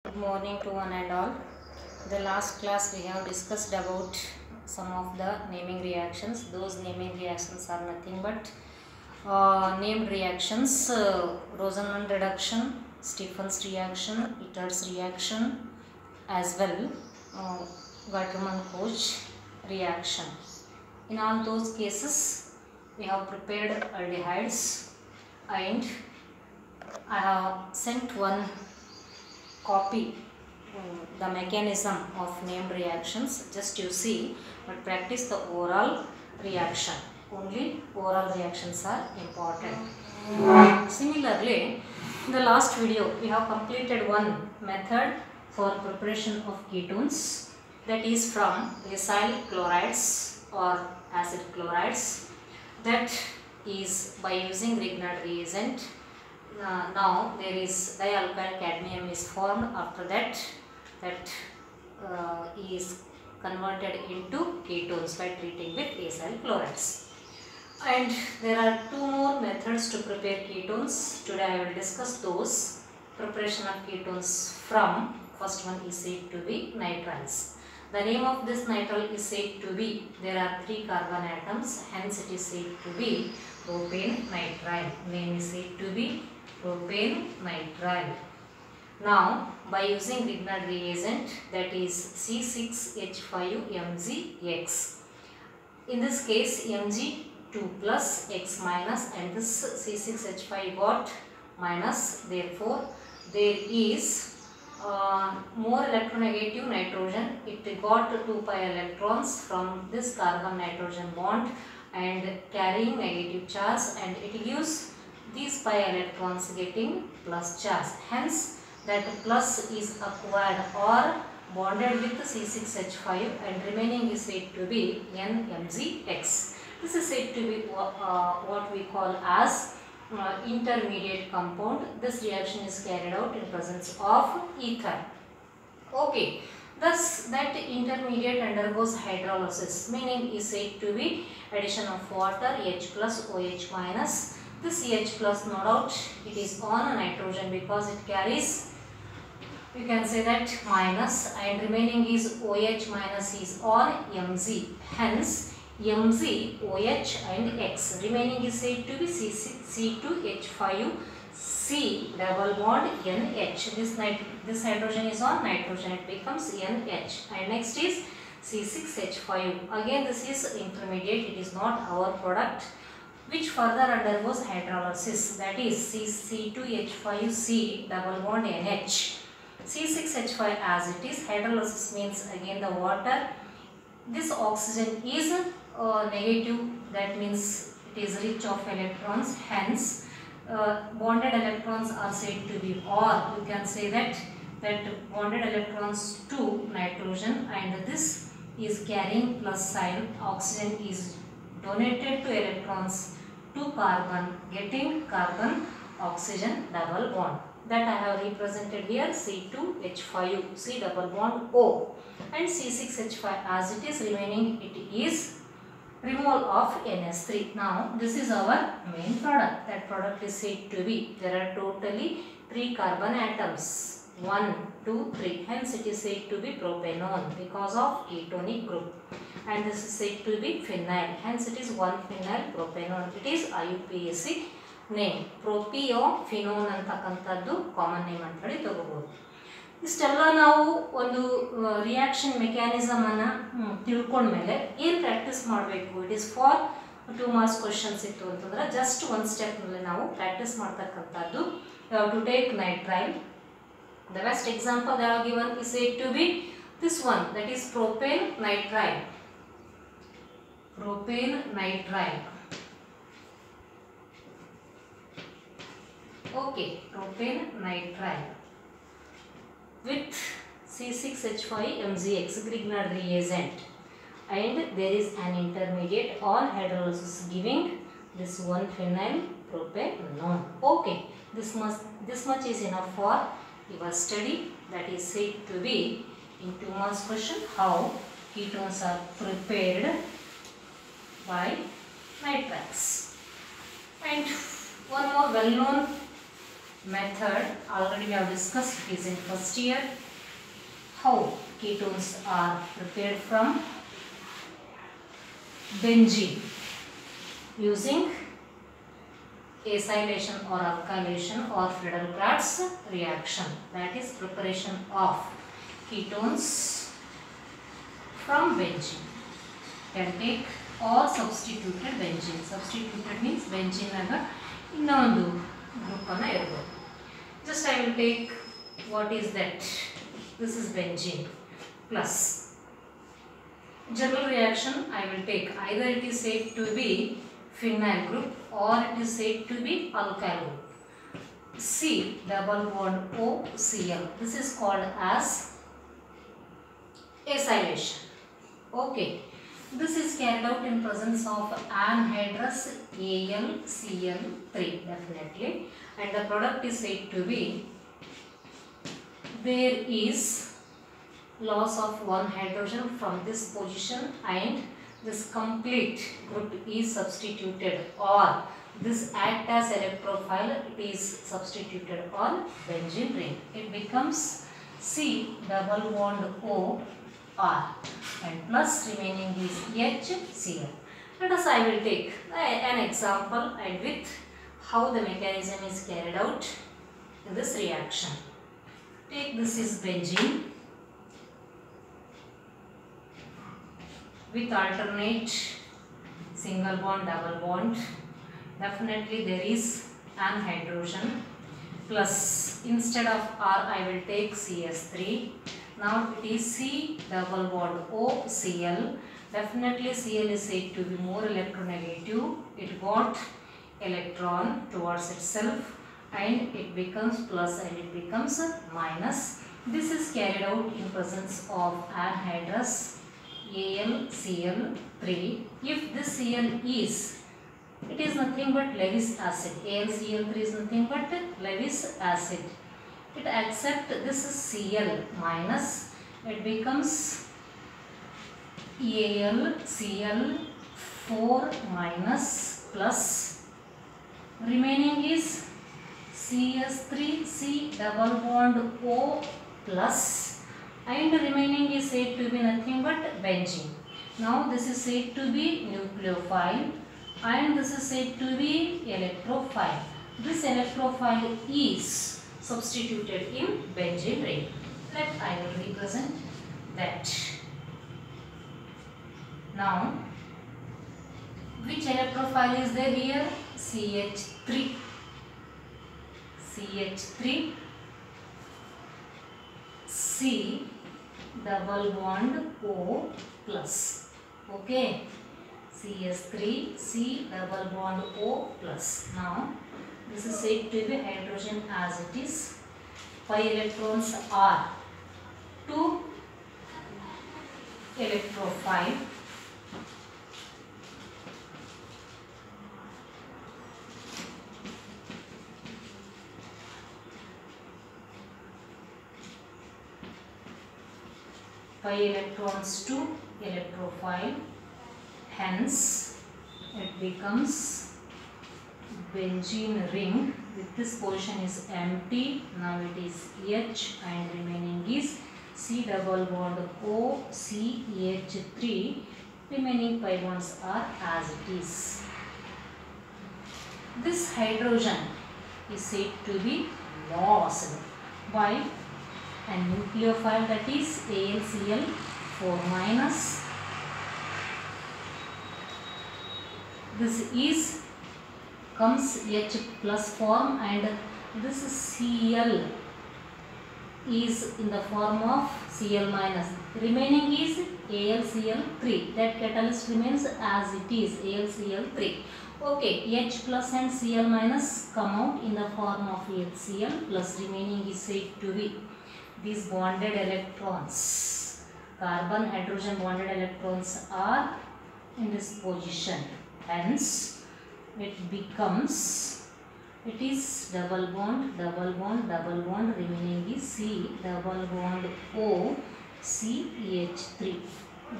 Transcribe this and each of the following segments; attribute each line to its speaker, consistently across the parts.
Speaker 1: Good morning to one and all. The last class we have discussed about some of the naming reactions. Those naming reactions are nothing but named reactions. Rosenman reduction, Stephen's reaction, Itter's reaction, as well uh, Waterman-Koch reaction. In all those cases, we have prepared aldehydes, and I have sent one copy the mechanism of named reactions. Just you see, but practice the oral reaction. Only oral reactions are important. Similarly, in the last video we have completed one method for preparation of ketones, that is from acyl chlorides or acid chlorides, that is by using Grignard reagent. Now there is dialkyl cadmium is formed. After that is converted into ketones by treating with acyl chlorides. And there are two more methods to prepare ketones. Today I will discuss those. Preparation of ketones from, first one is said to be nitriles. The name of this nitrile is said to be, there are 3 carbon atoms, hence it is said to be propane nitrile. Name is said to be propane nitrile. Now, by using Grignard reagent, that is C6H5MgX. In this case, Mg2 plus X minus, and this C6H5 got minus. Therefore, there is more electronegative nitrogen. It got 2 pi electrons from this carbon nitrogen bond and carrying negative charge, and it gives these pi electrons getting plus charge. Hence, that plus is acquired or bonded with C6H5 and remaining is said to be NMgX. This is said to be what we call as intermediate compound. This reaction is carried out in presence of ether. Okay. Thus, that intermediate undergoes hydrolysis, meaning is said to be addition of water, H plus OH minus. This H plus, no doubt it is on nitrogen because it carries, you can say that minus, and remaining is OH minus is on Mg. Hence, Mg, OH and X. Remaining is said to be C2H5 C double bond NH. This hydrogen is on nitrogen, it becomes NH. And next is C6H5. Again, this is intermediate, it is not our product, which further undergoes hydrolysis, that is C2H5C double bond NH. C6H5 as it is, hydrolysis means again the water. This oxygen is negative, that means it is rich of electrons, hence bonded electrons are said to be, or you can say that bonded electrons to nitrogen, and this is carrying plus sign. Oxygen is donated to electrons to carbon, getting carbon oxygen double bond. That I have represented here, C2H5 C double bond O, and C6H5 as it is, remaining it is removal of NS3. Now this is our main product. That product is said to be, there are totally 3 carbon atoms, 1, 2, 3. Hence it is said to be propanone because of ketonic group. And this is said to be phenyl. Hence it is 1-phenyl propanone. It is IUPAC name. Propiophenone ಅಂತಕ್ಕಂಥದ್ದು common name ಅಂತ ಹೇಳಿ ತಗೋಬಹುದು. ಇಷ್ಟೆಲ್ಲ ನಾವು ಒಂದು reaction mechanism ಅನ್ನ ತಿಳ್ಕೊಂಡ್ಮೇಲೆ ಏನು practice ಮಾಡಬೇಕು? It is for 2 marks questions ಇತ್ತು ಅಂತಂದ್ರೆ ಜಸ್ಟ್ ಒಂದು ಸ್ಟೆಪ್ ನಲ್ಲಿ ನಾವು ಪ್ರಾಕ್ಟೀಸ್ ಮಾಡ್ತಕ್ಕಂಥದ್ದು. You have to take nitrile. The best example they are given is said to be this one, that is propane nitrile. Propane nitrile. Okay, propane nitrile with C6H5MgX Grignard reagent, and there is an intermediate on hydrolysis giving this 1-phenyl propanone. Okay, this much is enough for your study. That is said to be in 2 marks question, how ketones are prepared by nitriles. And one more well known method already we have discussed. It is in first year. How ketones are prepared from benzene using acylation or alkylation or Friedel-Crafts reaction, that is preparation of ketones from benzene. Can take or substituted benzene. Substituted means benzene naga innondu group anna irbodu. Just I will take what is that. This is benzene plus general reaction. I will take either it is said to be phenyl group or it is said to be alkyl group. C double bond O Cl. This is called as acylation. Okay. This is carried out in presence of anhydrous AlCl3 definitely, and the product is said to be, there is loss of one hydrogen from this position and this complete group is substituted, or this act as electrophile, it is substituted on benzene ring. It becomes C double bond O R and plus remaining is HCl. Let us, I will take an example and with how the mechanism is carried out in this reaction. Take this is benzene with alternate single bond, double bond. Definitely there is an hydrogen plus, instead of R I will take CS3. Now it is C double bond O Cl. Definitely Cl is said to be more electronegative. It got electron towards itself and it becomes plus and it becomes minus. This is carried out in presence of anhydrous AlCl3. If this Cl is, it is nothing but Lewis acid. AlCl3 is nothing but Lewis acid. It accepts this is Cl minus, it becomes AlCl4 minus plus remaining is CS3 C double bond O plus and remaining is said to be nothing but benzene. Now this is said to be nucleophile and this is said to be electrophile. This electrophile is substituted in benzene ring. Let I will represent that. Now which electrophile is there here? CH3. CH3 C double bond O plus. Okay. CS3 C double bond O plus. Now this is said to be hydrogen as it is. 5 electrons are 2 electrophile. Electrons to electrophile, hence it becomes benzene ring. With this portion is empty. Now it is H and remaining is C double bond O C H3. Remaining pi bonds are as it is. This hydrogen is said to be lost by a nucleophile, that is AlCl4 minus. This is comes H plus form and this Cl is in the form of Cl minus. Remaining is AlCl3. That catalyst remains as it is AlCl3. Okay, H plus and Cl minus come out in the form of HCl plus. Remaining is said to be these bonded electrons. Carbon hydrogen bonded electrons are in this position. Hence it becomes, it is double bond, double bond, double bond. Remaining is C double bond O CH3.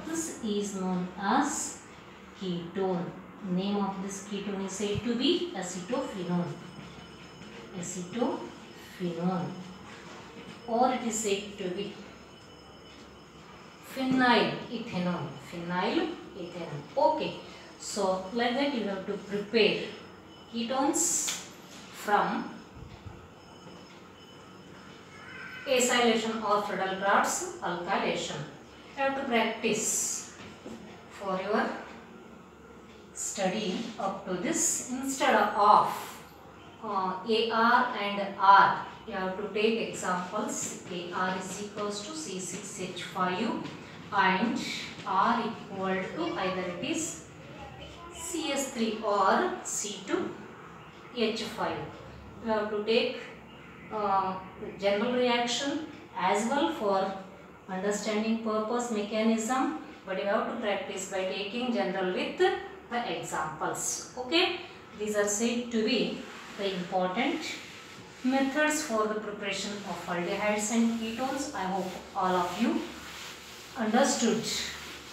Speaker 1: This is known as ketone. Name of this ketone is said to be acetophenone. Acetophenone. phenone, or it is said to be phenylethanol. Phenylethanol. Okay. So like that you have to prepare ketones from acylation or Friedel-Crafts alkylation. You have to practice for your study up to this. Instead of AR and R, you have to take examples. AR is equals to C6H5 and R equal to either it is CS3 or C2H5. You have to take general reaction as well for understanding purpose mechanism, but you have to practice by taking general with the examples. Okay, these are said to be the important methods for the preparation of aldehydes and ketones. I hope all of you understood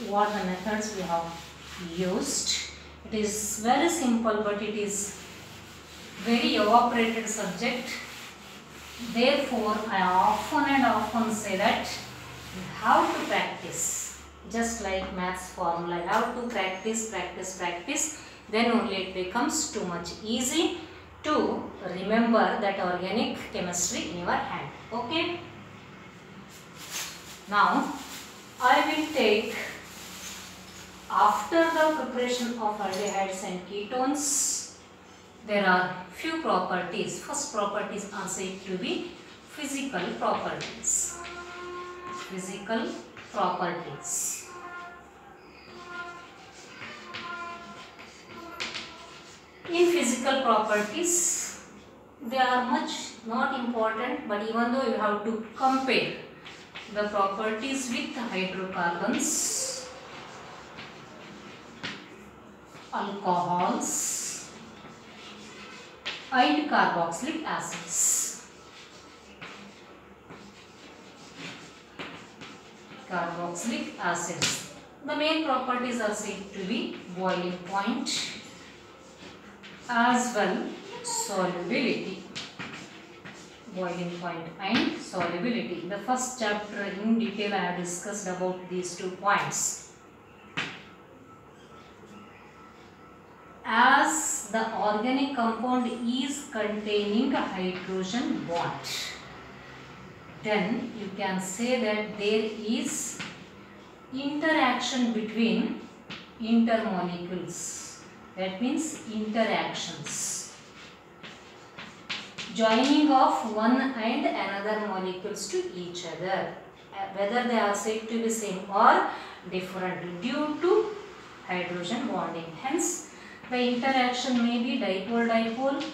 Speaker 1: what the methods we have used. It is very simple, but it is very evaporated subject. Therefore, I often say that you have to practice, just like maths formula. You have to practice. Then only it becomes too much easy to remember that organic chemistry in your hand. Okay. Now, I will take, after the preparation of aldehydes and ketones, there are few properties. First properties are said to be physical properties. Physical properties. In physical properties, they are much not important, but even though you have to compare the properties with hydrocarbons, alcohols, and carboxylic acids. Carboxylic acids. The main properties are said to be boiling point as well solubility. Boiling point and solubility. The first chapter in detail I have discussed about these 2 points. As the organic compound is containing a hydrogen bond, then you can say that there is interaction between intermolecules. That means interactions, joining of one and another molecules to each other, whether they are said to be same or different due to hydrogen bonding. Hence, the interaction may be dipole-dipole,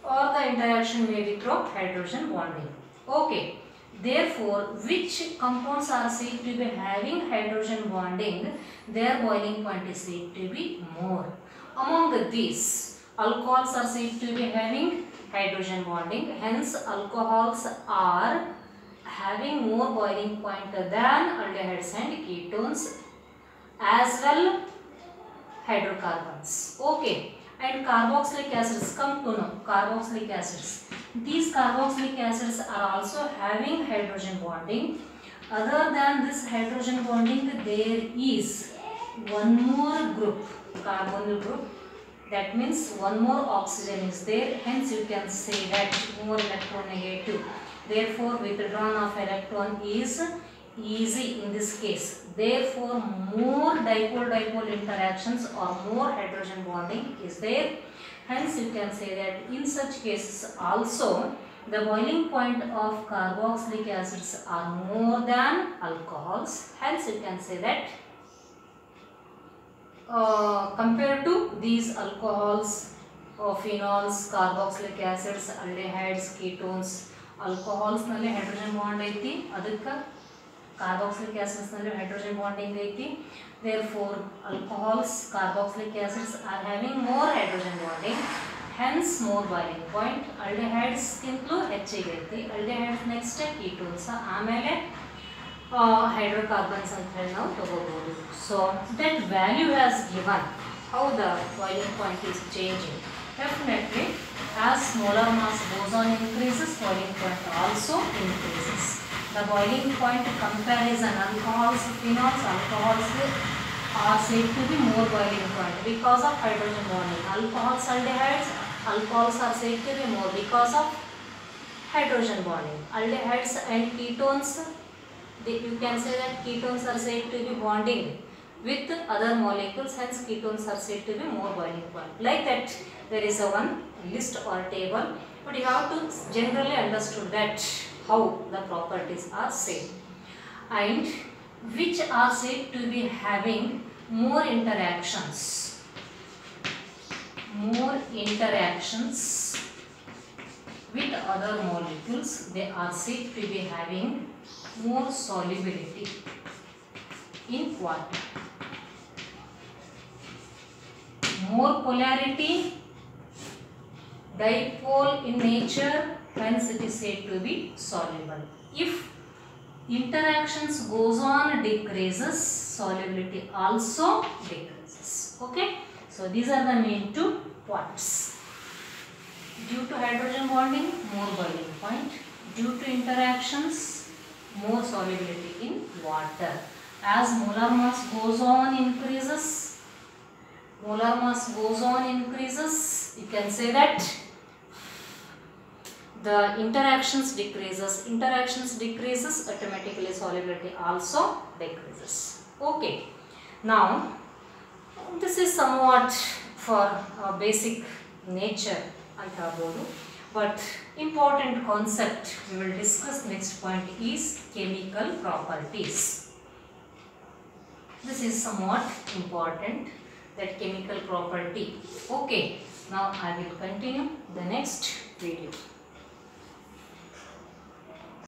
Speaker 1: or the interaction may be through hydrogen bonding. Okay. Therefore, which compounds are said to be having hydrogen bonding, their boiling point is said to be more. Among these, alcohols are said to be having hydrogen bonding. Hence, alcohols are having more boiling point than aldehydes and ketones, as well hydrocarbons. Okay. And carboxylic acids, come to know carboxylic acids. These carboxylic acids are also having hydrogen bonding. Other than this hydrogen bonding, there is one more group, carbonyl group. That means one more oxygen is there. Hence, you can say that more electronegative. Therefore, withdrawal of electron is easy in this case. Therefore, more dipole-dipole interactions or more hydrogen bonding is there. Hence, you can say that in such cases also the boiling point of carboxylic acids are more than alcohols. Hence, you can say that compared to these alcohols, phenols, carboxylic acids, aldehydes, ketones, alcohols nalli hydrogen bond aiti, adukka carboxylic acids nalli hydrogen bonding aiti. Therefore, alcohols, carboxylic acids are having more hydrogen bonding. Hence, more boiling point. Aldehydes ಗಿಂತಲೂ ಹೆಚ್ಚಿಗೆ aldehydes next ketones ಆಮೇಲೆ hydrocarbons ಅಂತ ಹೇಳಿ ನಾವು ತಗೋಬಹುದು. So that value has given how the boiling point is changing? Definitely, as molar mass goes on increases, boiling point also increases. The boiling point comparison, alcohols, phenols, alcohols are said to be more boiling point because of hydrogen bonding. Alcohols, aldehydes, alcohols are said to be more because of hydrogen bonding. Aldehydes and ketones, you can say that ketones are said to be bonding with other molecules, hence ketones are said to be more boiling point. Like that, there is a one list or table, but you have to generally understood that how the properties are said and which are said to be having more interactions with other molecules. They are said to be having more solubility in water, more polarity, dipole in nature, hence it is said to be soluble. If interactions goes on decreases, solubility also decreases. Okay, so these are the main two points. Due to hydrogen bonding, more boiling point. Due to interactions, more solubility in water. As molar mass goes on increases, you can say that the interactions decreases, automatically solubility also decreases. Okay, now this is somewhat for basic nature antagonu, but important concept we will discuss. Next point is chemical properties. This is somewhat important, that chemical property. Okay, now I will continue the next video.